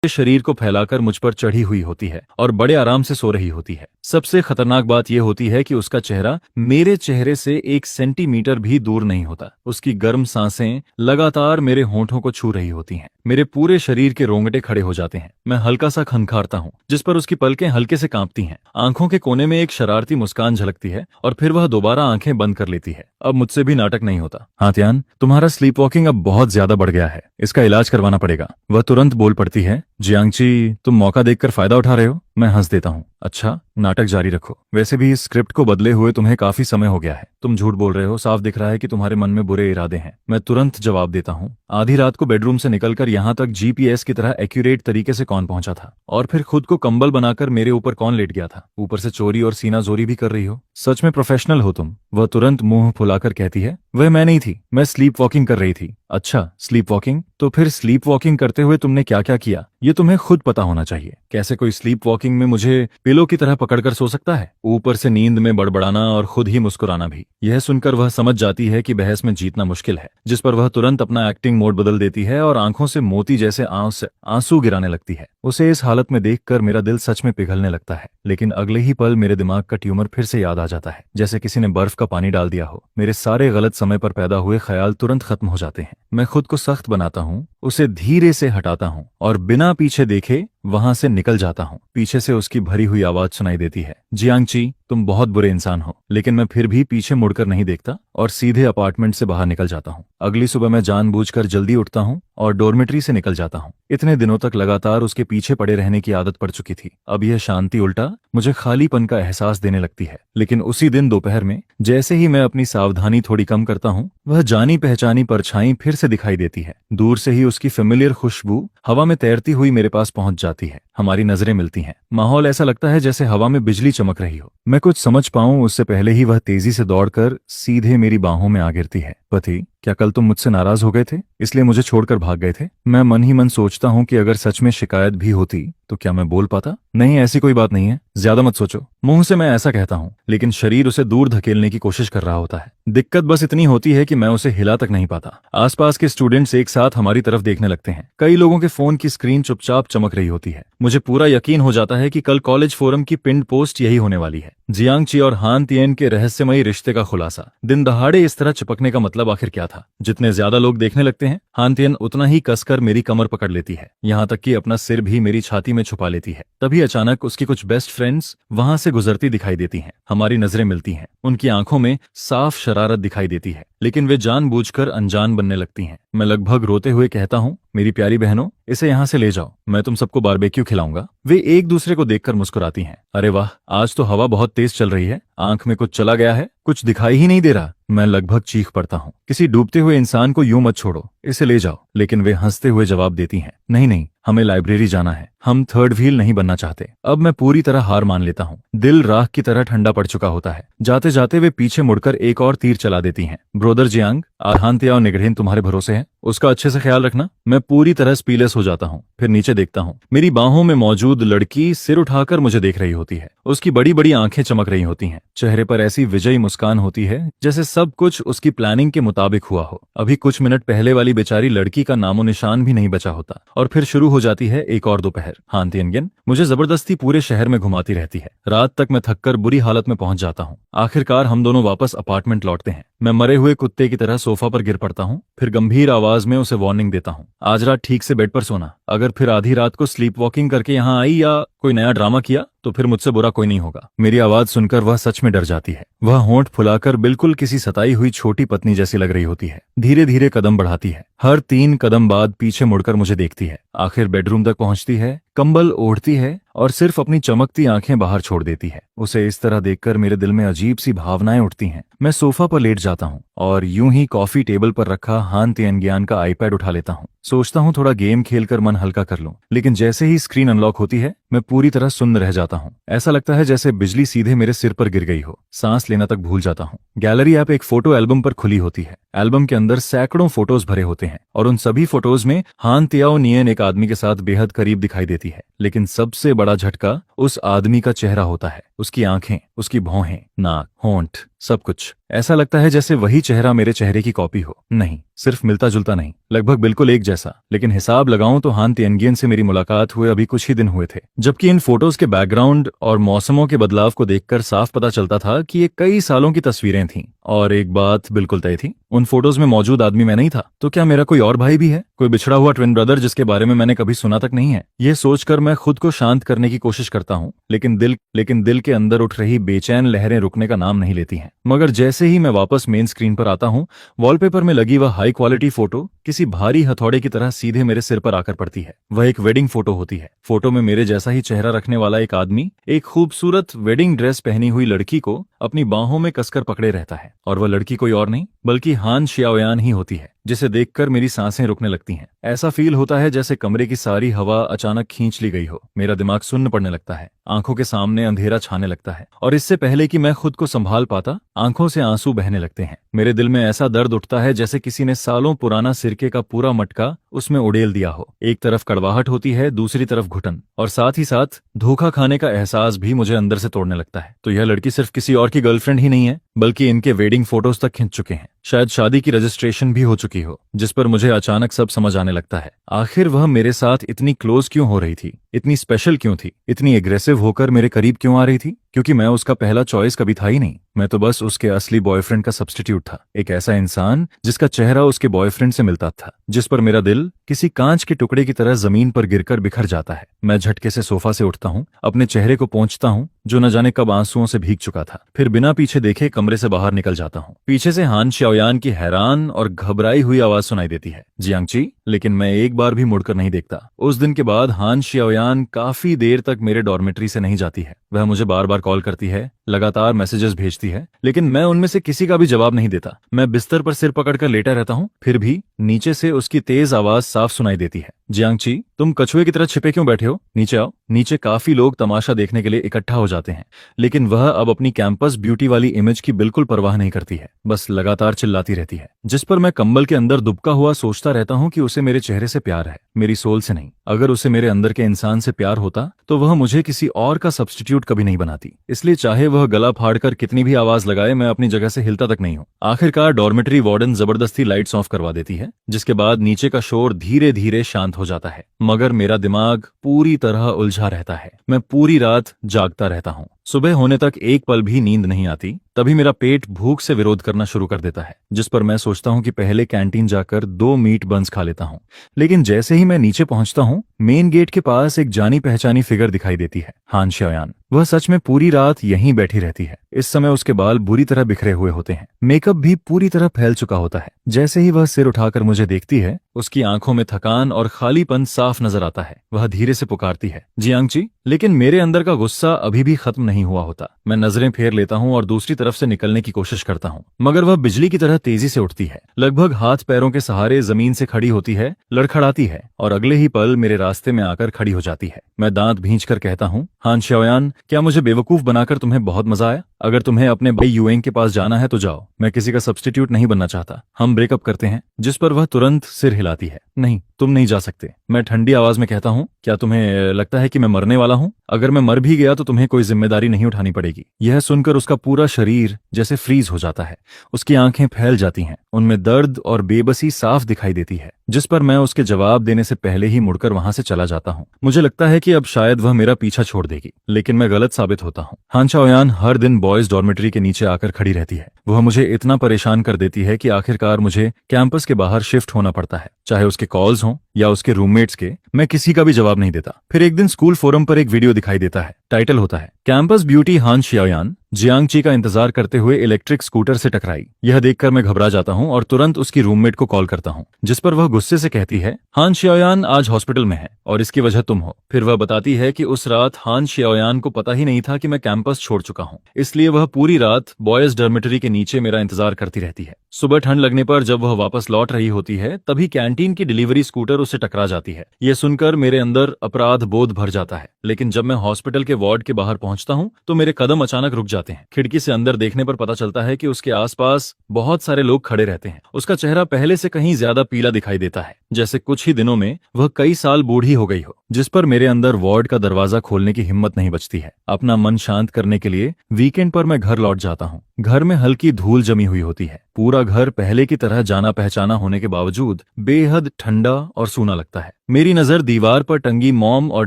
शरीर को फैलाकर मुझ पर चढ़ी हुई होती है और बड़े आराम से सो रही होती है। सबसे खतरनाक बात यह होती है कि उसका चेहरा मेरे चेहरे से 1 सेंटीमीटर भी दूर नहीं होता। उसकी गर्म सांसें लगातार मेरे होंठों को छू रही होती हैं। मेरे पूरे शरीर के रोंगटे खड़े हो जाते हैं। मैं हल्का सा खनखारता हूँ, जिस पर उसकी पलकें हल्के से कांपती हैं। आंखों के कोने में एक शरारती मुस्कान झलकती है और फिर वह दोबारा आंखें बंद कर लेती है। अब मुझसे भी नाटक नहीं होता। हाथियान, तुम्हारा स्लीप वॉकिंग अब बहुत ज्यादा बढ़ गया है, इसका इलाज करवाना पड़ेगा। वह तुरंत बोल पड़ती है। जियांगची, तुम मौका देखकर फायदा उठा रहे हो? मैं हंस देता हूँ। अच्छा, नाटक जारी रखो। वैसे भी इस स्क्रिप्ट को बदले हुए तुम्हें काफी समय हो गया है। तुम झूठ बोल रहे हो, साफ दिख रहा है कि तुम्हारे मन में बुरे इरादे हैं। मैं तुरंत जवाब देता हूँ। आधी रात को बेडरूम से निकलकर यहाँ तक जीपीएस की तरह एक्यूरेट तरीके से कौन पहुंचा था? और फिर खुद को कंबल बनाकर मेरे ऊपर कौन लेट गया था? ऊपर से चोरी और सीना जोरी भी कर रही हो। सच में प्रोफेशनल हो तुम। वह तुरंत मुंह फुलाकर कहती है। वह मैं नहीं थी, मैं स्लीप वॉकिंग कर रही थी। अच्छा, स्लीप वॉकिंग? तो फिर स्लीप वॉकिंग करते हुए तुमने क्या क्या किया, ये तुम्हें खुद पता होना चाहिए। कैसे कोई स्लीप वॉकिंग में मुझे पिलो की तरह पकड़कर सो सकता है? ऊपर से नींद में बड़बड़ाना और खुद ही मुस्कुराना भी। यह सुनकर वह समझ जाती है कि बहस में जीतना मुश्किल है, जिस पर वह तुरंत अपना एक्टिंग मोड बदल देती है और आंखों से मोती जैसे आंसू गिराने लगती है। उसे इस हालत में देखकर मेरा दिल सच में पिघलने लगता है, लेकिन अगले ही पल मेरे दिमाग का ट्यूमर फिर से याद आ जाता है, जैसे किसी ने बर्फ का पानी डाल दिया हो। मेरे सारे गलत समय पर पैदा हुए ख्याल तुरंत खत्म हो जाते हैं। मैं खुद को सख्त बनाता हूँ, उसे धीरे से हटाता हूँ और बिना पीछे देखे वहां से निकल जाता हूँ। पीछे से उसकी भरी हुई आवाज सुनाई देती है। जियांगची, तुम बहुत बुरे इंसान हो। लेकिन मैं फिर भी पीछे मुड़कर नहीं देखता और सीधे अपार्टमेंट से बाहर निकल जाता हूँ। अगली सुबह मैं जानबूझकर जल्दी उठता हूँ और डॉर्मेट्री से निकल जाता हूँ। इतने दिनों तक लगातार उसके पीछे पड़े रहने की आदत पड़ चुकी थी। अब यह शांति उल्टा मुझे खालीपन का एहसास देने लगती है। लेकिन उसी दिन दोपहर में जैसे ही मैं अपनी सावधानी थोड़ी कम करता हूँ, वह जानी पहचानी परछाई फिर से दिखाई देती है। दूर से ही उसकी फेमिलियर खुशबू हवा में तैरती हुई मेरे पास पहुंच जाती है। हमारी नजरें मिलती हैं। माहौल ऐसा लगता है जैसे हवा में बिजली चमक रही हो। मैं कुछ समझ पाऊं उससे पहले ही वह तेजी से दौड़कर सीधे मेरी बाहों में आ गिरती है। पति, क्या कल तुम मुझसे नाराज हो गए थे, इसलिए मुझे छोड़कर भाग गए थे? मैं मन ही मन सोचता हूँ कि अगर सच में शिकायत भी होती तो क्या मैं बोल पाता? नहीं, ऐसी कोई बात नहीं है, ज्यादा मत सोचो। मुंह से मैं ऐसा कहता हूँ, लेकिन शरीर उसे दूर धकेलने की कोशिश कर रहा होता है। दिक्कत बस इतनी होती है कि मैं उसे हिला तक नहीं पाता। आसपास के स्टूडेंट्स एक साथ हमारी तरफ देखने लगते हैं। कई लोगों के फोन की स्क्रीन चुपचाप चमक रही होती है। मुझे पूरा यकीन हो जाता है कि कल कॉलेज फोरम की पिंड पोस्ट यही होने वाली है। जियांगची और हान तिएन के रहस्यमयी रिश्ते का खुलासा। दिन दहाड़े इस तरह चिपकने का मतलब आखिर क्या था? जितने ज्यादा लोग देखने लगते हैं, हान तिएन उतना ही कसकर मेरी कमर पकड़ लेती है, यहाँ तक कि अपना सिर भी मेरी छाती में छुपा लेती है। तभी अचानक उसकी कुछ बेस्ट फ्रेंड्स वहां से गुजरती दिखाई देती हैं। हमारी नजरें मिलती हैं। उनकी आंखों में साफ शरारत दिखाई देती है, लेकिन वे जानबूझकर अनजान बनने लगती हैं। मैं लगभग रोते हुए कहता हूँ, मेरी प्यारी बहनों, इसे यहाँ से ले जाओ, मैं तुम सबको बारबेक्यू खिलाऊंगा। वे एक दूसरे को देखकर मुस्कुराती हैं। अरे वाह, आज तो हवा बहुत तेज चल रही है। आंख में कुछ चला गया है, कुछ दिखाई ही नहीं दे रहा। मैं लगभग चीख पड़ता हूँ, किसी डूबते हुए इंसान को यूं मत छोड़ो, इसे ले जाओ। लेकिन वे हंसते हुए जवाब देती हैं, नहीं नहीं, हमें लाइब्रेरी जाना है, हम थर्ड व्हील नहीं बनना चाहते। अब मैं पूरी तरह हार मान लेता हूँ। दिल राख की तरह ठंडा पड़ चुका होता है। जाते जाते वे पीछे मुड़कर एक और तीर चला देती हैं। ब्रोदर जियांग, हान तियाओ निगढ़ेन तुम्हारे भरोसे है, उसका अच्छे से ख्याल रखना। मैं पूरी तरह स्पीलेस हो जाता हूँ। फिर नीचे देखता हूँ। मेरी बाहों में मौजूद लड़की सिर उठाकर मुझे देख रही होती है। उसकी बड़ी बड़ी आंखें चमक रही होती हैं। चेहरे पर ऐसी विजयी मुस्कान होती है जैसे सब कुछ उसकी प्लानिंग के मुताबिक हुआ हो। अभी कुछ मिनट पहले वाली बेचारी लड़की का नामो निशान भी नहीं बचा होता और फिर शुरू हो जाती है एक और दोपहर। हान तिएनगिन मुझे जबरदस्ती पूरे शहर में घुमाती रहती है। रात तक मैं थककर बुरी हालत में पहुंच जाता हूँ। आखिरकार हम दोनों वापस अपार्टमेंट लौटते हैं। मैं मरे हुए कुत्ते की तरह सोफा पर गिर पड़ता हूँ। फिर गंभीर आवाज में उसे वार्निंग देता हूँ, आज रात ठीक से बेड पर सोना। अगर फिर आधी रात को स्लीप वॉकिंग करके यहाँ आई या कोई नया ड्रामा किया तो फिर मुझसे बुरा कोई नहीं होगा। मेरी आवाज सुनकर वह सच में डर जाती है। वह होंठ फुलाकर बिल्कुल किसी सताई हुई छोटी पत्नी जैसी लग रही होती है। धीरे धीरे कदम बढ़ाती है। हर 3 कदम बाद पीछे मुड़कर मुझे देखती है। आखिर बेडरूम तक पहुंचती है, कंबल ओढ़ती है और सिर्फ अपनी चमकती आंखें बाहर छोड़ देती है। उसे इस तरह देखकर मेरे दिल में अजीब सी भावनाएं उठती हैं। मैं सोफा पर लेट जाता हूँ और यूं ही कॉफी टेबल पर रखा हान तिएनगियान का आईपैड उठा लेता हूँ। सोचता हूँ थोड़ा गेम खेलकर मन हल्का कर लूं, लेकिन जैसे ही स्क्रीन अनलॉक होती है मैं पूरी तरह सुन्न रह जाता हूँ। ऐसा लगता है जैसे बिजली सीधे मेरे सिर पर गिर गई हो। सांस लेना तक भूल जाता हूँ। गैलरी ऐप एक फोटो एल्बम पर खुली होती है। एल्बम के अंदर सैकड़ों फोटोज भरे होते हैं और उन सभी फोटोज में हान तियाओ नियन एक आदमी के साथ बेहद करीब दिखाई देती है। लेकिन सबसे बड़ा झटका उस आदमी का चेहरा होता है। उसकी आंखें, उसकी भौहें, नाक, होंठ, सब कुछ ऐसा लगता है जैसे वही चेहरा मेरे चेहरे की कॉपी हो। नहीं, सिर्फ मिलता जुलता नहीं, लगभग बिल्कुल एक जैसा। लेकिन हिसाब लगाऊं तो हान तिएनगियन से मेरी मुलाकात हुए अभी कुछ ही दिन हुए थे, जबकि इन फोटोज के बैकग्राउंड और मौसमों के बदलाव को देखकर साफ पता चलता था कि ये कई सालों की तस्वीरें थीं। और एक बात बिल्कुल तय थी, उन फोटोज में मौजूद आदमी मैं नहीं था। तो क्या मेरा कोई और भाई भी है, कोई बिछड़ा हुआ ट्विन ब्रदर जिसके बारे में मैंने कभी सुना तक नहीं है? यह सोचकर मैं खुद को शांत करने की कोशिश करता हूँ, लेकिन दिल के अंदर उठ रही बेचैन लहरें रुकने का नाम नहीं लेती हैं। मगर जैसे ही मैं वापस मेन स्क्रीन पर आता हूँ, वॉलपेपर में लगी वह हाई क्वालिटी फोटो किसी भारी हथौड़े की तरह सीधे मेरे सिर पर आकर पड़ती है। वह एक वेडिंग फोटो होती है। फोटो में मेरे जैसा ही चेहरा रखने वाला एक आदमी एक खूबसूरत वेडिंग ड्रेस पहनी हुई लड़की को अपनी बाहों में कसकर पकड़े रहता है, और वह लड़की कोई और नहीं बल्कि हान शियाओयान ही होती है, जिसे देखकर मेरी सांसें रुकने लगती हैं। ऐसा फील होता है जैसे कमरे की सारी हवा अचानक खींच ली गई हो। मेरा दिमाग सुन्न पड़ने लगता है, आंखों के सामने अंधेरा छाने लगता है, और इससे पहले कि मैं खुद को संभाल पाता, आंखों से आंसू बहने लगते हैं। मेरे दिल में ऐसा दर्द उठता है जैसे किसी ने सालों पुराना सिरके का पूरा मटका उसमें उड़ेल दिया हो। एक तरफ कड़वाहट होती है, दूसरी तरफ घुटन, और साथ ही साथ धोखा खाने का एहसास भी मुझे अंदर से तोड़ने लगता है। तो यह लड़की सिर्फ किसी और की गर्लफ्रेंड ही नहीं है, बल्कि इनके वेडिंग फोटोज तक खिंच चुके हैं। शायद शादी की रजिस्ट्रेशन भी हो चुकी हो, जिस पर मुझे अचानक सब समझ आने लगता है। आखिर वह मेरे साथ इतनी क्लोज क्यों हो रही थी, इतनी स्पेशल क्यों थी, इतनी एग्रेसिव होकर मेरे करीब क्यों आ रही थी? क्योंकि मैं उसका पहला चॉइस कभी था ही नहीं। मैं तो बस उसके असली बॉयफ्रेंड का सब्स्टिट्यूट था, एक ऐसा इंसान जिसका चेहरा उसके बॉयफ्रेंड से मिलता था, जिस पर मेरा दिल किसी कांच के टुकड़े की तरह जमीन पर गिरकर बिखर जाता है। मैं झटके से सोफा से उठता हूँ, अपने चेहरे को पोंछता हूँ जो न जाने कब आंसुओं से भीग चुका था, फिर बिना पीछे देखे कमरे से बाहर निकल जाता हूँ। पीछे से हान शियाओयान की हैरान और घबराई हुई आवाज सुनाई देती है, जियांगची। लेकिन मैं एक बार भी मुड़कर नहीं देखता। उस दिन के बाद हान शियाओयान काफी देर तक मेरे डॉर्मेट्री से नहीं जाती है। वह मुझे बार बार कॉल करती है, लगातार मैसेजेस भेजती है, लेकिन मैं उनमें से किसी का भी जवाब नहीं देता। मैं बिस्तर पर सिर पकड़कर लेटा रहता हूँ, फिर भी नीचे से उसकी तेज आवाज साफ सुनाई देती है, जियांगची, तुम कछुए की तरह छिपे क्यों बैठे हो? नीचे आओ। नीचे काफी लोग तमाशा देखने के लिए इकट्ठा हो जाते हैं, लेकिन वह अब अपनी कैंपस ब्यूटी वाली इमेज की बिल्कुल परवाह नहीं करती है, बस लगातार चिल्लाती रहती है, जिस पर मैं कंबल के अंदर दुबका हुआ सोचता रहता हूँ कि उसे मेरे चेहरे से प्यार है, मेरी सोल से नहीं। अगर उसे मेरे अंदर के इंसान से प्यार होता तो वह मुझे किसी और का सब्स्टिट्यूट कभी नहीं बनाती। इसलिए चाहे वह गला फाड़कर कितनी भी आवाज लगाए, मैं अपनी जगह से हिलता तक नहीं हूँ। आखिरकार डॉर्मेटरी वार्डन जबरदस्ती लाइट्स ऑफ करवा देती है, जिसके बाद नीचे का शोर धीरे धीरे शांत हो जाता है, मगर मेरा दिमाग पूरी तरह उलझा रहता है। मैं पूरी रात जागता रहता हूँ। सुबह होने तक एक पल भी नींद नहीं आती। तभी मेरा पेट भूख से विरोध करना शुरू कर देता है, जिस पर मैं सोचता हूँ कि पहले कैंटीन जाकर 2 मीट बंस खा लेता हूँ। लेकिन जैसे ही मैं नीचे पहुंचता हूँ, मेन गेट के पास एक जानी पहचानी फिगर दिखाई देती है, हान शियाओयान। वह सच में पूरी रात यहीं बैठी रहती है। इस समय उसके बाल बुरी तरह बिखरे हुए होते हैं, मेकअप भी पूरी तरह फैल चुका होता है। जैसे ही वह सिर उठाकर मुझे देखती है, उसकी आंखों में थकान और खालीपन साफ नजर आता है। वह धीरे से पुकारती है, जियांगची। लेकिन मेरे अंदर का गुस्सा अभी भी खत्म नहीं हुआ होता। मैं नजरें फेर लेता हूँ और दूसरी तरफ से निकलने की कोशिश करता हूँ, मगर वह बिजली की तरह तेजी से उठती है, लगभग हाथ पैरों के सहारे जमीन से खड़ी होती है, लड़खड़ाती है, और अगले ही पल मेरे रास्ते में आकर खड़ी हो जाती है। मैं दांत भींचकर कहता हूँ, हान शियाओयान, क्या मुझे बेवकूफ बनाकर तुम्हें बहुत मजा आया? अगर तुम्हें अपने भाई यूएंग के पास जाना है तो जाओ, मैं किसी का सब्स्टिट्यूट नहीं बनना चाहता। हम ब्रेकअप करते हैं। जिस पर वह तुरंत सिर हिलाती है, नहीं, तुम नहीं जा सकते। मैं ठंडी आवाज में कहता हूँ, क्या तुम्हें लगता है कि मैं मरने वाला हूँ? अगर मैं मर भी गया तो तुम्हें कोई जिम्मेदारी नहीं उठानी पड़ेगी। यह सुनकर उसका पूरा शरीर जैसे फ्रीज हो जाता है, उसकी आंखें फैल जाती हैं, उनमें दर्द और बेबसी साफ दिखाई देती है, जिस पर मैं उसके जवाब देने से पहले ही मुड़कर वहां से चला जाता हूँ। मुझे लगता है कि अब शायद वह मेरा पीछा छोड़ देगी, लेकिन मैं गलत साबित होता हूँ। हान शियाओयान हर दिन बॉयज डॉर्मेटरी के नीचे आकर खड़ी रहती है। वह मुझे इतना परेशान कर देती है कि आखिरकार मुझे कैंपस के बाहर शिफ्ट होना पड़ता है, चाहे उसके कॉल्स हों या उसके रूममेट्स के। मैं किसी का भी जवाब नहीं देता। फिर एक दिन स्कूल फोरम पर एक वीडियो दिखाई देता है। टाइटल होता है, कैंपस ब्यूटी हान शियाओयान जियांगची का इंतजार करते हुए इलेक्ट्रिक स्कूटर से टकराई। यह देखकर मैं घबरा जाता हूँ और तुरंत उसकी रूममेट को कॉल करता हूँ, जिस पर वह गुस्से से कहती है, हान शियाओयान आज हॉस्पिटल में है और इसकी वजह तुम हो। फिर वह बताती है कि उस रात हान शियाओयान को पता ही नहीं था कि मैं कैंपस छोड़ चुका हूँ, इसलिए वह पूरी रात बॉयज डॉर्मेटरी के नीचे मेरा इंतजार करती रहती है। सुबह ठंड लगने पर जब वह वापस लौट रही होती है, तभी कैंटीन कैंटीन की डिलीवरी स्कूटर उससे टकरा जाती है। यह सुनकर मेरे अंदर अपराध बोध भर जाता है, लेकिन जब मैं हॉस्पिटल के वार्ड के बाहर पहुंचता हूं तो मेरे कदम अचानक रुक जाते हैं। खिड़की से अंदर देखने पर पता चलता है कि उसके आसपास बहुत सारे लोग खड़े रहते हैं। उसका चेहरा पहले से कहीं ज्यादा पीला दिखाई देता है, जैसे कुछ ही दिनों में वह कई साल बूढ़ी हो गई हो, जिस पर मेरे अंदर वार्ड का दरवाजा खोलने की हिम्मत नहीं बचती है। अपना मन शांत करने के लिए वीकेंड पर मैं घर लौट जाता हूँ। घर में हल्की धूल जमी हुई होती है। पूरा घर पहले की तरह जाना पहचाना होने के बावजूद बेहद ठंडा और सूना लगता है। मेरी नजर दीवार पर टंगी मॉम और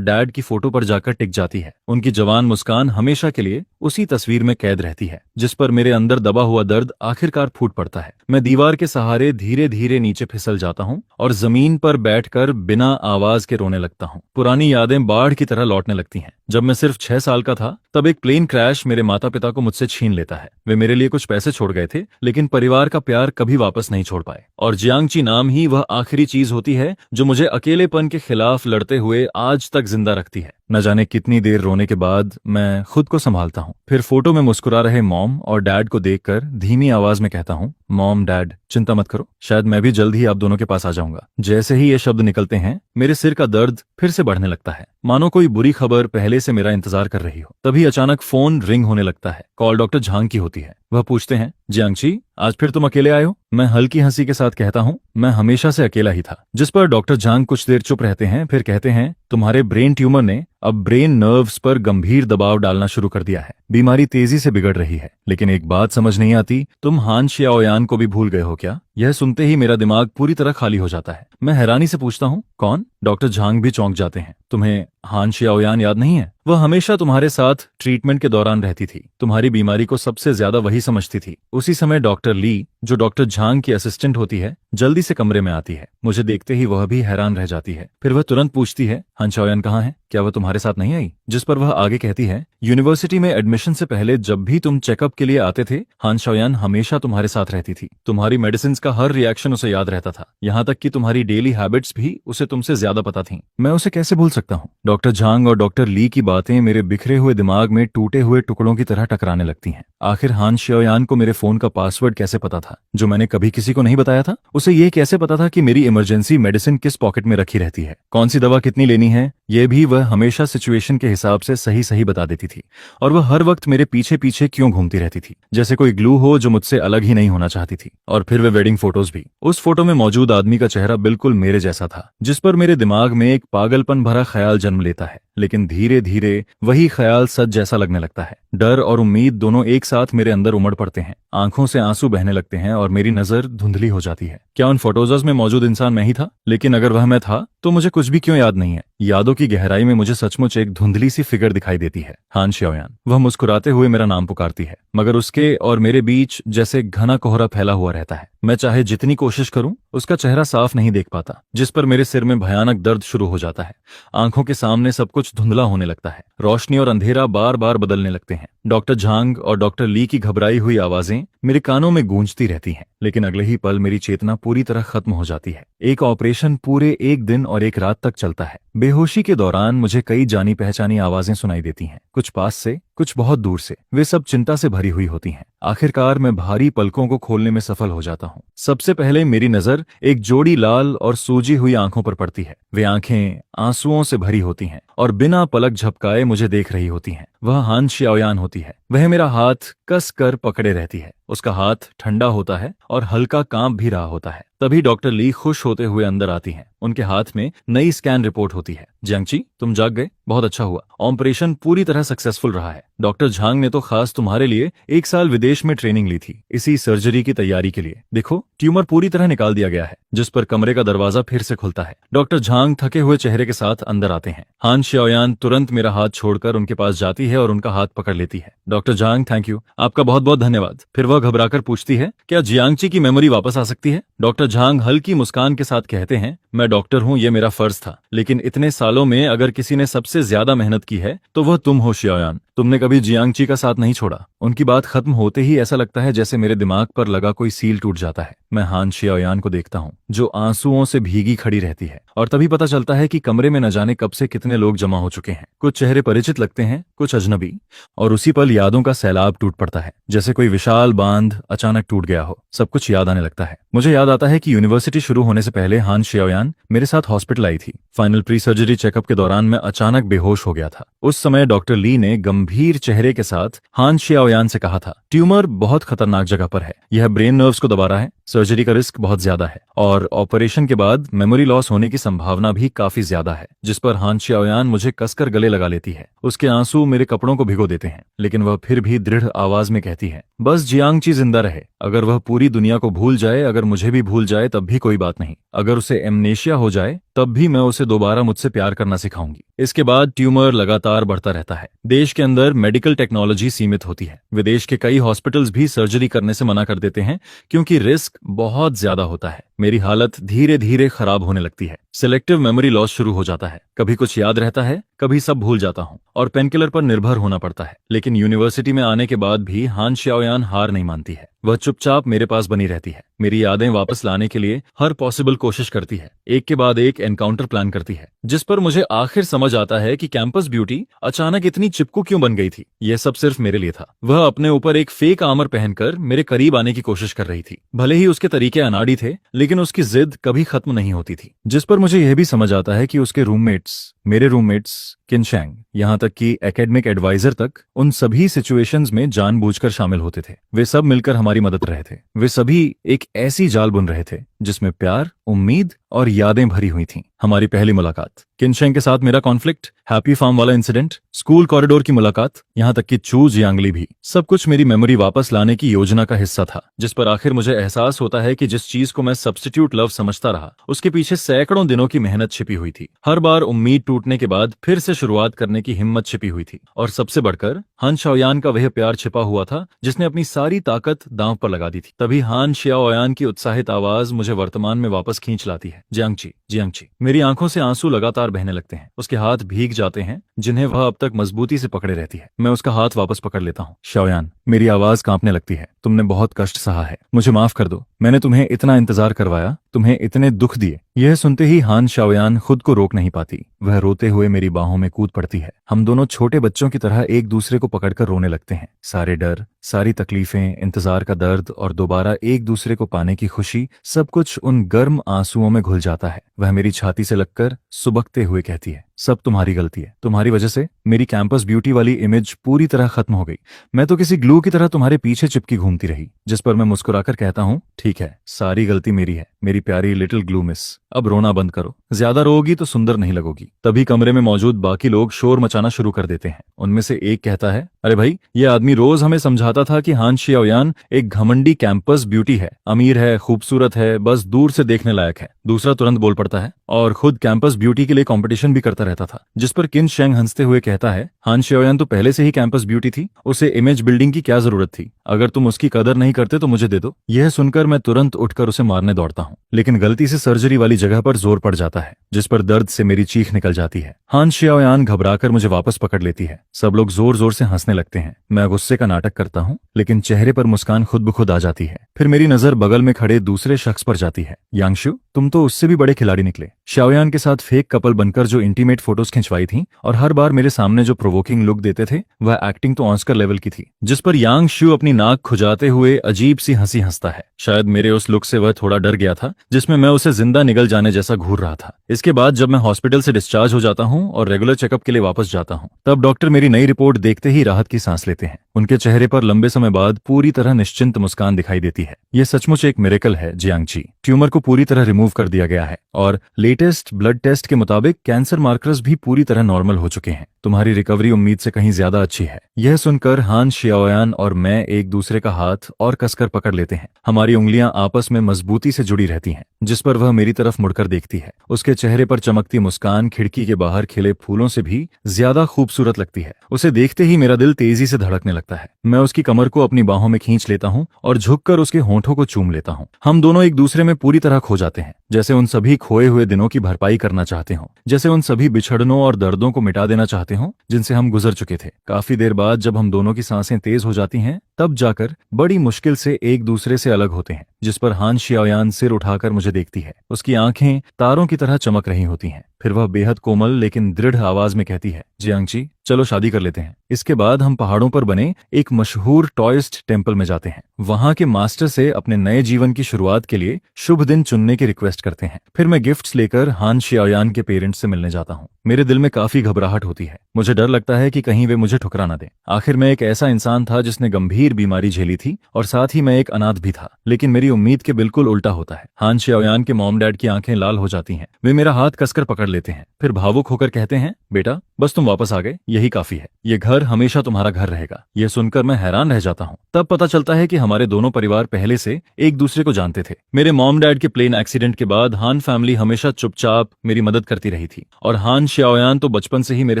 डैड की फोटो पर जाकर टिक जाती है। उनकी जवान मुस्कान हमेशा के लिए उसी तस्वीर में कैद रहती है, जिस पर मेरे अंदर दबा हुआ दर्द आखिरकार फूट पड़ता है। मैं दीवार के सहारे धीरे धीरे नीचे फिसल जाता हूँ और जमीन पर बैठकर बिना आवाज के रोने लगता हूँ। पुरानी यादें बाढ़ की तरह लौटने लगती हैं। जब मैं सिर्फ 6 साल का था, तब एक प्लेन क्रैश मेरे माता पिता को मुझसे छीन लेता है। वे मेरे लिए कुछ पैसे छोड़ गए थे, लेकिन परिवार का प्यार कभी वापस नहीं छोड़ पाए। और जियांगची नाम ही वह आखिरी चीज होती है जो मुझे अकेलेपन के खिलाफ लड़ते हुए आज तक जिंदा रखती है। न जाने कितनी देर रोने के बाद मैं खुद को संभालता हूँ। फिर फोटो में मुस्कुरा रहे मॉम और डैड को देखकर धीमी आवाज में कहता हूँ, मॉम डैड चिंता मत करो, शायद मैं भी जल्द ही आप दोनों के पास आ जाऊंगा। जैसे ही ये शब्द निकलते हैं, मेरे सिर का दर्द फिर से बढ़ने लगता है, मानो कोई बुरी खबर पहले से मेरा इंतजार कर रही हो। तभी अचानक फोन रिंग होने लगता है। कॉल डॉक्टर झांग की होती है। वह पूछते हैं, जियांगची आज फिर तुम अकेले आए हो? मैं हल्की हंसी के साथ कहता हूँ, मैं हमेशा से अकेला ही था। जिस पर डॉक्टर झांग कुछ देर चुप रहते हैं, फिर कहते हैं, तुम्हारे ब्रेन ट्यूमर ने अब ब्रेन नर्व्स पर गंभीर दबाव डालना शुरू कर दिया है। बीमारी तेजी से बिगड़ रही है। लेकिन एक बात समझ नहीं आती, तुम हान शियाओयान को भी भूल गए हो क्या? यह सुनते ही मेरा दिमाग पूरी तरह खाली हो जाता है। मैं हैरानी से पूछता हूँ, कौन? डॉक्टर झांग भी चौंक जाते हैं। तुम्हें हान शियाओयान याद नहीं है? वह हमेशा तुम्हारे साथ ट्रीटमेंट के दौरान रहती थी। तुम्हारी बीमारी को सबसे ज्यादा वही समझती थी। उसी समय डॉक्टर ली, जो डॉक्टर झांग की असिस्टेंट होती है, जल्दी से कमरे में आती है। मुझे देखते ही वह भी हैरान रह जाती है। फिर वह तुरंत पूछती है, हान शियाओयान कहाँ है? क्या वह तुम्हारे साथ नहीं आई? जिस पर वह आगे कहती है, यूनिवर्सिटी में एडमिशन से पहले जब भी तुम चेकअप के लिए आते थे, हान शियाओयान हमेशा तुम्हारे साथ रहती थी। तुम्हारी मेडिसिन का हर रिएक्शन उसे याद रहता था, यहाँ तक कि तुम्हारी डेली हैबिट्स भी उसे तुमसे ज्यादा पता थीं। मैं उसे कैसे भूल सकता हूँ? डॉक्टर झांग और डॉक्टर ली की बातें मेरे बिखरे हुए दिमाग में टूटे हुए टुकड़ों की तरह टकराने लगती हैं। आखिर हान शियाओयान को मेरे फोन का पासवर्ड कैसे पता था, जो मैंने कभी किसी को नहीं बताया था? उसे ये कैसे पता था कि मेरी इमरजेंसी मेडिसिन किस पॉकेट में रखी रहती है, कौन सी दवा कितनी लेनी है? ये भी वह हमेशा सिचुएशन के हिसाब से सही सही बता देती थी। और वह हर वक्त मेरे पीछे पीछे क्यों घूमती रहती थी, जैसे कोई ग्लू हो जो मुझसे अलग ही नहीं होना चाहती थी। और फिर वे वेडिंग फोटोज भी। उस फोटो में मौजूद आदमी का चेहरा बिल्कुल मेरे जैसा था, जिस पर मेरे दिमाग में एक पागलपन भरा ख्याल जन्म लेता है। लेकिन धीरे धीरे वही ख्याल सच जैसा लगने लगता है। डर और उम्मीद दोनों एक साथ मेरे अंदर उमड़ पड़ते हैं। आंखों से आंसू बहने लगते हैं और मेरी नजर धुंधली हो जाती है। क्या उन फोटोज में मौजूद इंसान मैं ही था? लेकिन अगर वह मैं था, तो मुझे कुछ भी क्यों याद नहीं है? यादों की गहराई में मुझे सचमुच एक धुंधली सी फिगर दिखाई देती है, हान शियाओयान। वह मुस्कुराते हुए मेरा नाम पुकारती है, मगर उसके और मेरे बीच जैसे घना कोहरा फैला हुआ रहता है। मैं चाहे जितनी कोशिश करूं, उसका चेहरा साफ नहीं देख पाता, जिस पर मेरे सिर में भयानक दर्द शुरू हो जाता है। आंखों के सामने सब कुछ धुंधला होने लगता है। रोशनी और अंधेरा बार बार बदलने लगते हैं। डॉक्टर झांग और डॉक्टर ली की घबराई हुई आवाजें मेरे कानों में गूंजती रहती हैं। लेकिन अगले ही पल मेरी चेतना पूरी तरह खत्म हो जाती है। एक ऑपरेशन पूरे 1 दिन और 1 रात तक चलता है। बेहोशी के दौरान मुझे कई जानी पहचानी आवाजें सुनाई देती हैं, कुछ पास से, कुछ बहुत दूर से। वे सब चिंता से भरी हुई होती हैं। आखिरकार मैं भारी पलकों को खोलने में सफल हो जाता हूँ। सबसे पहले मेरी नजर एक जोड़ी लाल और सूजी हुई आंखों पर पड़ती है। वे आंखें आंसुओं से भरी होती हैं और बिना पलक झपकाए मुझे देख रही होती हैं। वह हान शियाओयान होती है। वह मेरा हाथ कस कर पकड़े रहती है। उसका हाथ ठंडा होता है और हल्का कांप भी रहा होता है। तभी डॉक्टर ली खुश होते हुए अंदर आती हैं। उनके हाथ में नई स्कैन रिपोर्ट होती है। जियांगची, तुम जाग गए, बहुत अच्छा हुआ। ऑपरेशन पूरी तरह सक्सेसफुल रहा है। डॉक्टर झांग ने तो खास तुम्हारे लिए 1 साल विदेश में ट्रेनिंग ली थी, इसी सर्जरी की तैयारी के लिए। देखो, ट्यूमर पूरी तरह निकाल दिया गया है। जिस पर कमरे का दरवाजा फिर से खुलता है। डॉक्टर झांग थके हुए चेहरे के साथ अंदर आते हैं। हान शियाओयान तुरंत मेरा हाथ छोड़कर उनके पास जाती है और उनका हाथ पकड़ लेती है। डॉक्टर झांग, थैंक यू, आपका बहुत बहुत धन्यवाद। फिर वह घबराकर पूछती है, क्या जियांगची की मेमोरी वापस आ सकती है? डॉक्टर झांग हल्की मुस्कान के साथ कहते हैं, मैं डॉक्टर हूँ, ये मेरा फर्ज था, लेकिन इतने सालों में अगर किसी ने सबसे ज्यादा मेहनत की है तो वह तुम हो शियाओयान। तुमने कभी जियांगची का साथ नहीं छोड़ा। उनकी बात खत्म होते ही ऐसा लगता है जैसे मेरे दिमाग पर लगा कोई सील टूट जाता है। मैं हान शियाओयान को देखता हूँ जो आंसुओं से भीगी खड़ी रहती है, और तभी पता चलता है कि कमरे में न जाने कब से कितने लोग जमा हो चुके हैं। कुछ चेहरे परिचित लगते हैं, कुछ अजनबी, और उसी पल यादों का सैलाब टूट पड़ता है, जैसे कोई विशाल बांध अचानक टूट गया हो। सब कुछ याद आने लगता है। मुझे याद आता है कि यूनिवर्सिटी शुरू होने से पहले हान शियाओयान मेरे साथ हॉस्पिटल आई थी। फाइनल प्री सर्जरी चेकअप के दौरान मैं अचानक बेहोश हो गया था। उस समय डॉक्टर ली ने गंभीर चेहरे के साथ हान शियाओयान से कहा था, ट्यूमर बहुत खतरनाक जगह पर है, यह ब्रेन नर्व्स को दबा रहा है, सर्जरी का रिस्क बहुत ज्यादा है, और ऑपरेशन के बाद मेमोरी लॉस होने की संभावना भी काफी ज्यादा है। जिस पर हान शियाओयान मुझे कसकर गले लगा लेती है। उसके आंसू मेरे कपड़ों को भिगो देते हैं, लेकिन वह फिर भी दृढ़ आवाज में कहती है, बस जियांगची जिंदा रहे। अगर वह पूरी दुनिया को भूल जाए, अगर मुझे भी भूल जाए, तब भी कोई बात नहीं। अगर उसे एमनेशिया हो जाए तब भी मैं उसे दोबारा मुझसे प्यार करना सिखाऊंगी। इसके बाद ट्यूमर लगातार बढ़ता रहता है। देश के अंदर मेडिकल टेक्नोलॉजी सीमित होती है। विदेश के कई हॉस्पिटल्स भी सर्जरी करने से मना कर देते हैं क्योंकि रिस्क बहुत ज्यादा होता है। मेरी हालत धीरे धीरे खराब होने लगती है। सिलेक्टिव मेमोरी लॉस शुरू हो जाता है। कभी कुछ याद रहता है, कभी सब भूल जाता हूँ, और पेनकिलर पर निर्भर होना पड़ता है। लेकिन यूनिवर्सिटी में आने के बाद भी हान शियाओयान हार नहीं मानती है। वह चुपचाप मेरे पास बनी रहती है, मेरी यादें वापस लाने के लिए हर पॉसिबल कोशिश करती है। एक के बाद एक एनकाउंटर प्लान करती है, जिस पर मुझे आखिर समझ आता है कि कैंपस ब्यूटी अचानक इतनी चिपकू क्यों बन गई थी। यह सब सिर्फ मेरे लिए था। वह अपने ऊपर एक फेक आर्मर पहनकर मेरे करीब आने की कोशिश कर रही थी। भले ही उसके तरीके अनाड़ी थे, लेकिन उसकी जिद कभी खत्म नहीं होती थी। जिस पर मुझे यह भी समझ आता है कि उसके रूममेट्स, मेरे रूममेट्स किनशैंग, यहाँ तक कि एकेडमिक एडवाइजर तक, उन सभी सिचुएशंस में जानबूझकर शामिल होते थे। वे सब मिलकर हमारी मदद कर रहे थे। वे सभी एक ऐसी जाल बुन रहे थे जिसमें प्यार, उम्मीद और यादें भरी हुई थीं। हमारी पहली मुलाकात, किनशैंग के साथ मेरा कॉन्फ्लिक्ट, हैप्पी फार्म वाला इंसिडेंट, स्कूल कॉरिडोर की मुलाकात, यहाँ तक कि चू जियांगली भी, सब कुछ मेरी मेमोरी वापस लाने की योजना का हिस्सा था। जिस पर आखिर मुझे एहसास होता है कि जिस चीज को मैं सब्स्टिट्यूट लव समझता रहा, उसके पीछे सैकड़ों दिनों की मेहनत छिपी हुई थी। हर बार उम्मीद टूटने के बाद फिर से शुरुआत करने की हिम्मत छिपी हुई थी, और सबसे बढ़कर हान शियाओयान का वह प्यार छिपा हुआ था जिसने अपनी सारी ताकत दांव पर लगा दी थी। तभी हान शियाओयान की उत्साहित आवाज मुझे वर्तमान में वापस खींच लाती है, जियांगची, जियांगची। मेरी आंखों से आंसू लगातार बहने लगते हैं। उसके हाथ भीग जाते हैं जिन्हें वह अब तक मजबूती से पकड़े रहती है। मैं उसका हाथ वापस पकड़ लेता हूँ। शियाओयान, मेरी आवाज कांपने लगती है। तुमने बहुत कष्ट सहा है, मुझे माफ कर दो। मैंने तुम्हें इतना इंतजार करवाया, तुम्हें इतने दुख दिए। यह सुनते ही हान शियाओयान खुद को रोक नहीं पाती। वह रोते हुए मेरी बाहों में कूद पड़ती है। हम दोनों छोटे बच्चों की तरह एक दूसरे को पकड़कर रोने लगते हैं। सारे डर, सारी तकलीफें, इंतजार का दर्द और दोबारा एक दूसरे को पाने की खुशी, सब कुछ उन गर्म आंसुओं में घुल जाता है। वह मेरी छाती से लगकर सुबकते हुए कहती है, सब तुम्हारी गलती है। तुम्हारी वजह से मेरी कैंपस ब्यूटी वाली इमेज पूरी तरह खत्म हो गई। मैं तो किसी ग्लू की तरह तुम्हारे पीछे चिपकी घूमती रही। जिस पर मैं मुस्कुराकर कहता हूँ, ठीक है, सारी गलती मेरी है, मेरी प्यारी लिटिल ग्लू मिस। अब रोना बंद करो, ज्यादा रोगी तो सुंदर नहीं लगोगी। तभी कमरे में मौजूद बाकी लोग शोर मचाना शुरू कर देते हैं। उनमें से एक कहता है, अरे भाई, ये आदमी रोज हमें समझाता था कि हान शियाओयान एक घमंडी कैंपस ब्यूटी है, अमीर है, खूबसूरत है, बस दूर से देखने लायक है। दूसरा तुरंत बोल पड़ता है, और खुद कैंपस ब्यूटी के लिए कंपटीशन भी करता रहता था। जिस पर किनशैंग हंसते हुए कहता है, हान शियाओयान तो पहले से ही कैंपस ब्यूटी थी, उसे इमेज बिल्डिंग की क्या जरूरत थी? अगर तुम उसकी कदर नहीं करते तो मुझे दे दो। यह सुनकर मैं तुरंत उठकर उसे मारने दौड़ता हूँ, लेकिन गलती से सर्जरी वाली जगह पर जोर पड़ जाता है, जिस पर दर्द से मेरी चीख निकल जाती है। हान शियाओयान घबराकर मुझे वापस पकड़ लेती है। सब लोग जोर जोर से हंसने लगते हैं। मैं गुस्से का नाटक करता हूँ, लेकिन चेहरे पर मुस्कान खुद ब खुद आ जाती है। फिर मेरी नजर बगल में खड़े दूसरे शख्स पर जाती है। यांगशु, तुम तो उससे भी बड़े खिलाड़ी निकले। शियाओयान के साथ फेक कपल बनकर जो इंटीमेट फोटोज खिंचवाई थी और हर बार मेरे सामने जो प्रोवोकिंग लुक देते थे, वह एक्टिंग तो ऑस्कर लेवल की थी। जिस पर यांगशु अपनी नाक खुजाते हुए अजीब सी हंसी हंसता है। शायद मेरे उस लुक से वह थोड़ा डर गया था, जिसमें मैं उसे जिंदा निगल जाने जैसा घूर रहा था। इसके बाद जब मैं हॉस्पिटल से डिस्चार्ज हो जाता हूँ और रेगुलर चेकअप के लिए वापस जाता हूँ, तब डॉक्टर मेरी नई रिपोर्ट देखते ही राहत की सांस लेते हैं। उनके चेहरे पर लंबे समय बाद पूरी तरह निश्चिंत मुस्कान दिखाई देती है। यह सचमुच एक मिरेकल है जियांगची। ट्यूमर को पूरी तरह रिमूव कर दिया गया है और लेटेस्ट ब्लड टेस्ट के मुताबिक कैंसर मार्कर चक्रस भी पूरी तरह नॉर्मल हो चुके हैं। तुम्हारी रिकवरी उम्मीद से कहीं ज्यादा अच्छी है। यह सुनकर हान शियाओयान और मैं एक दूसरे का हाथ और कसकर पकड़ लेते हैं। हमारी उंगलियां आपस में मजबूती से जुड़ी रहती हैं, जिस पर वह मेरी तरफ मुड़कर देखती है। उसके चेहरे पर चमकती मुस्कान खिड़की के बाहर खिले फूलों से भी ज्यादा खूबसूरत लगती है। उसे देखते ही मेरा दिल तेजी से धड़कने लगता है। मैं उसकी कमर को अपनी बाहों में खींच लेता हूँ और झुककर उसके होंठों को चूम लेता हूँ। हम दोनों एक दूसरे में पूरी तरह खो जाते हैं, जैसे उन सभी खोए हुए दिनों की भरपाई करना चाहते हों, जैसे उन सभी बिछड़नों और दर्दों को मिटा देना चाहते हों जिनसे हम गुजर चुके थे। काफी देर बाद जब हम दोनों की सांसें तेज हो जाती हैं, तब जाकर बड़ी मुश्किल से एक दूसरे से अलग होते हैं, जिस पर हान शियाओयान सिर उठाकर मुझे देखती है। उसकी आंखें तारों की तरह चमक रही होती हैं। फिर वह बेहद कोमल लेकिन दृढ़ आवाज में कहती है, जियांगची, चलो शादी कर लेते हैं। इसके बाद हम पहाड़ों पर बने एक मशहूर टॉयस्ट टेम्पल में जाते हैं। वहां के मास्टर से अपने नए जीवन की शुरुआत के लिए शुभ दिन चुनने की रिक्वेस्ट करते हैं। फिर मैं गिफ्ट्स लेकर हान शियाओयान के पेरेंट्स से मिलने जाता हूँ। मेरे दिल में काफी घबराहट होती है। मुझे डर लगता है कि कहीं वे मुझे ठुकरा न दें। आखिर मैं एक ऐसा इंसान था जिसने गंभीर बीमारी झेली थी और साथ ही मैं एक अनाथ भी था। लेकिन मेरी उम्मीद के बिल्कुल उल्टा होता है। हान शियाओयान के मॉम डैड की आंखें लाल हो जाती हैं। वे मेरा हाथ कसकर पकड़ लेते हैं, फिर भावुक होकर कहते हैं, बेटा, बस तुम वापस आ गए, यही काफी है। ये घर हमेशा तुम्हारा घर रहेगा। यह सुनकर मैं हैरान रह जाता हूँ। तब पता चलता है कि हमारे दोनों परिवार पहले से एक दूसरे को जानते थे। मेरे मॉम डैड के प्लेन एक्सीडेंट के बाद हान फैमिली हमेशा चुपचाप मेरी मदद करती रही थी और हान शियाओयान तो बचपन से ही मेरे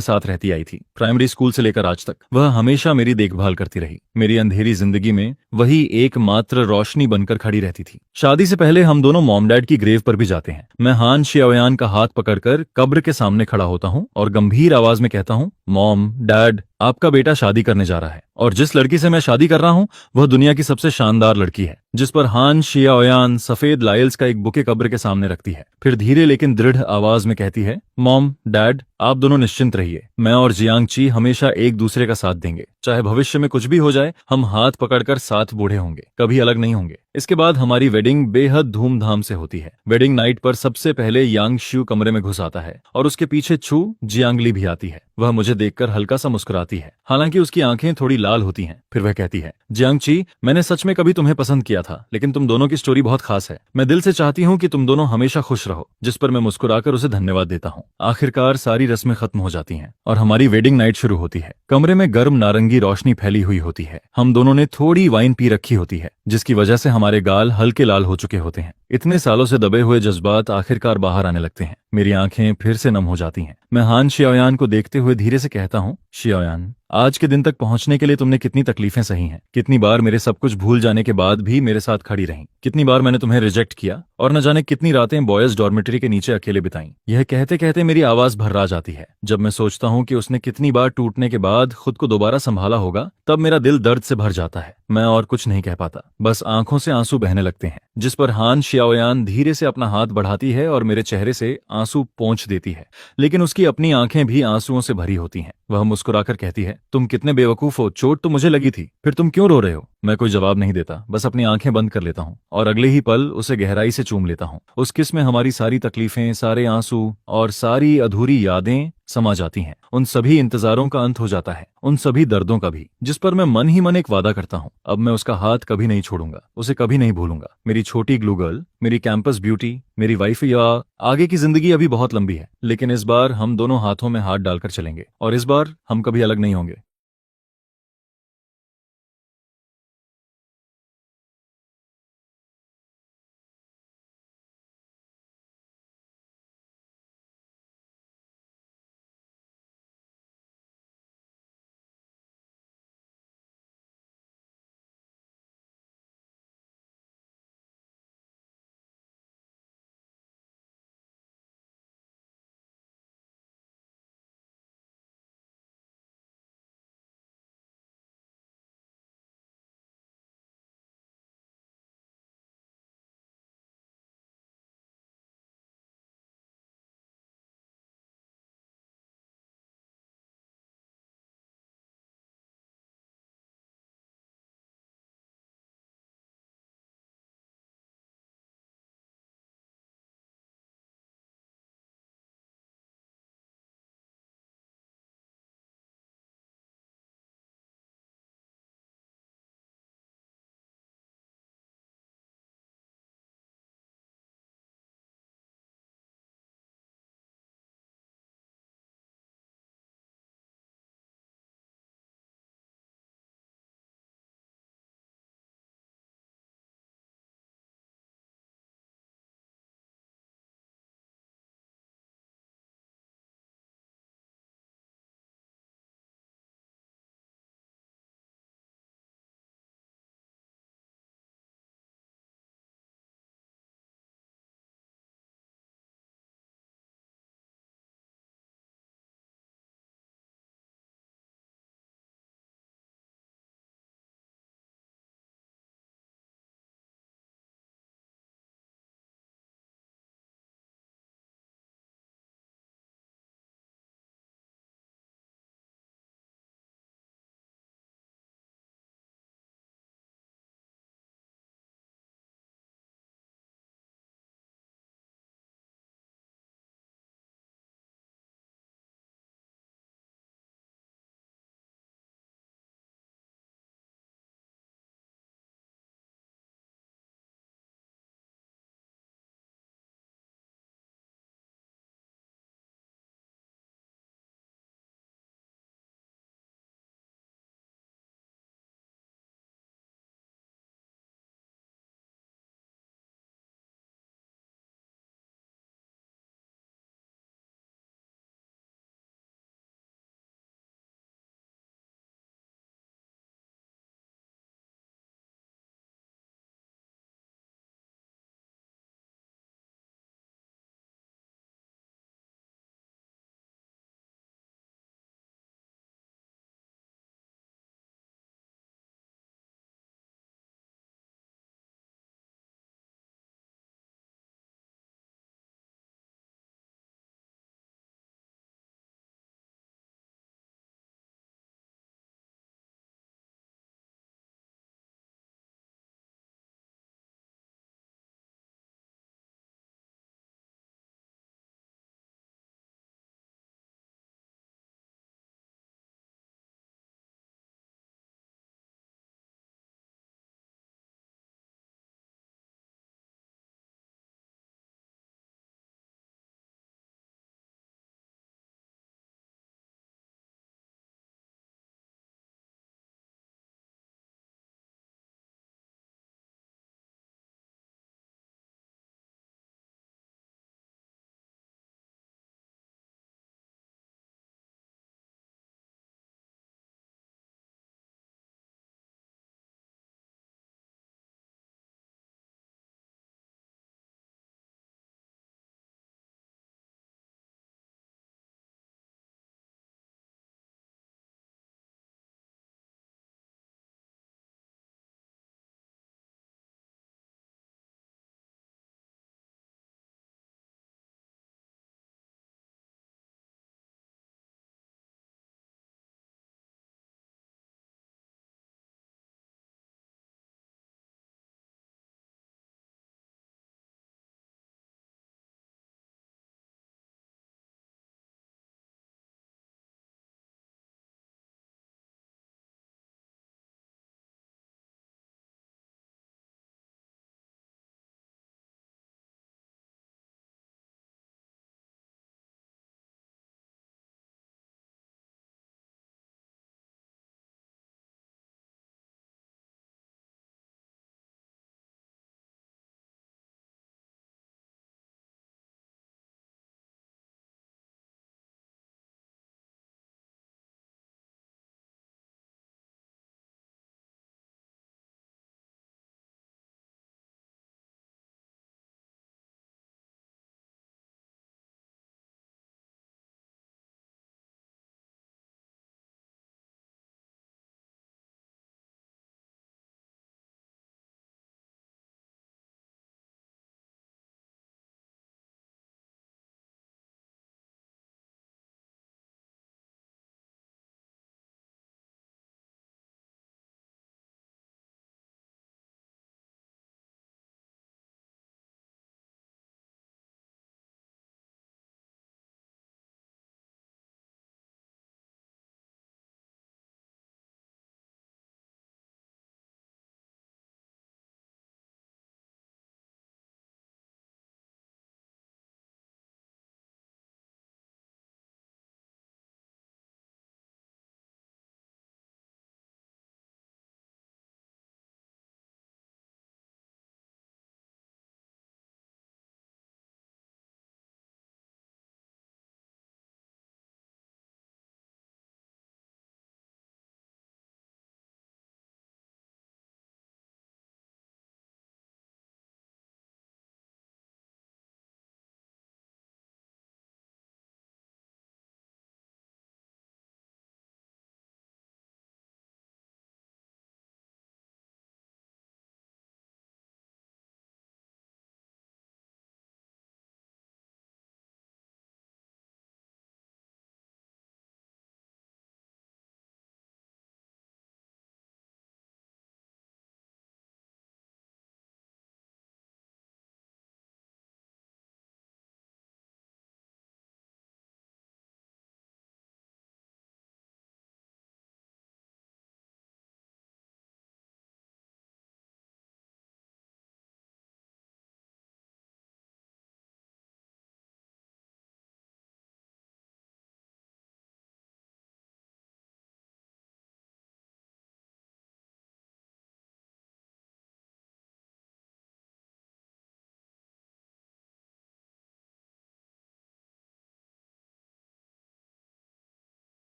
साथ रहती आई थी। प्राइमरी स्कूल से लेकर आज तक वह हमेशा मेरी देखभाल करती रही। मेरी अंधेरी जिंदगी में वही एकमात्र रोशनी बनकर खड़ी रहती थी। शादी से पहले हम दोनों मॉम डैड की ग्रेव पर भी जाते हैं। मैं हान शियाओयान का हाथ पकड़कर कब्र के सामने खड़ा होता हूँ और गंभीर आवाज में कहता हूँ, मॉम डैड, आपका बेटा शादी करने जा रहा है और जिस लड़की से मैं शादी कर रहा हूँ वह दुनिया की सबसे शानदार लड़की है। जिस पर हान शियाओयान सफेद लायल्स का एक बुके कब्र के सामने रखती है। फिर धीरे लेकिन दृढ़ आवाज में कहती है, मॉम डैड, आप दोनों निश्चिंत रहिए। मैं और जियांगची हमेशा एक दूसरे का साथ देंगे। चाहे भविष्य में कुछ भी हो जाए, हम हाथ पकड़कर साथ बूढ़े होंगे, कभी अलग नहीं होंगे। इसके बाद हमारी वेडिंग बेहद धूमधाम से होती है। वेडिंग नाइट पर सबसे पहले यांग शिव कमरे में घुस आता है और उसके पीछे छू जियांगली भी आती है। वह मुझे देखकर हल्का सा मुस्कुराती है, हालांकि उसकी आंखें थोड़ी लाल होती हैं। फिर वह कहती है, जियांगची, मैंने सच में कभी तुम्हें पसंद किया था, लेकिन तुम दोनों की स्टोरी बहुत खास है। मैं दिल से चाहती हूँ कि तुम दोनों हमेशा खुश रहो। जिस पर मैं मुस्कुराकर उसे धन्यवाद देता हूँ। आखिरकार सारी रस्में खत्म हो जाती हैं और हमारी वेडिंग नाइट शुरू होती है। कमरे में गर्म नारंगी रोशनी फैली हुई होती है। हम दोनों ने थोड़ी वाइन पी रखी होती है, जिसकी वजह से हमारे गाल हल्के लाल हो चुके होते हैं। इतने सालों से दबे हुए जज्बात आखिरकार बाहर आने लगते हैं। मेरी आंखें फिर से नम हो जाती हैं। मैं हान शियाओयान को देखते हुए धीरे से कहता हूँ, शियाओयान, आज के दिन तक पहुंचने के लिए तुमने कितनी तकलीफें सही हैं। कितनी बार मेरे सब कुछ भूल जाने के बाद भी मेरे साथ खड़ी रहीं। कितनी बार मैंने तुम्हें रिजेक्ट किया और न जाने कितनी रातें बॉयज डॉर्मेटरी के नीचे अकेले बिताई। यह कहते कहते मेरी आवाज भर्रा जाती है। जब मैं सोचता हूँ कि उसने कितनी बार टूटने के बाद खुद को दोबारा संभाला होगा, तब मेरा दिल दर्द से भर जाता है। मैं और कुछ नहीं कह पाता, बस आंखों से आंसू बहने लगते हैं। जिस पर हान शियाओयान धीरे से अपना हाथ बढ़ाती है और मेरे चेहरे से आंसू पोंछ देती है, लेकिन उसकी अपनी आंखें भी आंसुओं से भरी होती हैं। वह मुस्कुराकर कहती है, तुम कितने बेवकूफ हो, चोट तो मुझे लगी थी, फिर तुम क्यों रो रहे हो? मैं कोई जवाब नहीं देता, बस अपनी आंखें बंद कर लेता हूँ और अगले ही पल उसे गहराई से चूम लेता हूँ। उस किस में हमारी सारी तकलीफें, सारे आंसू और सारी अधूरी यादें समा जाती हैं। उन सभी इंतजारों का अंत हो जाता है, उन सभी दर्दों का भी। जिस पर मैं मन ही मन एक वादा करता हूँ, अब मैं उसका हाथ कभी नहीं छोड़ूंगा, उसे कभी नहीं भूलूंगा। मेरी छोटी ग्लू गर्ल, मेरी कैंपस ब्यूटी, मेरी वाइफ। या आगे की जिंदगी अभी बहुत लंबी है, लेकिन इस बार हम दोनों हाथों में हाथ डालकर चलेंगे और इस बार हम कभी अलग नहीं होंगे।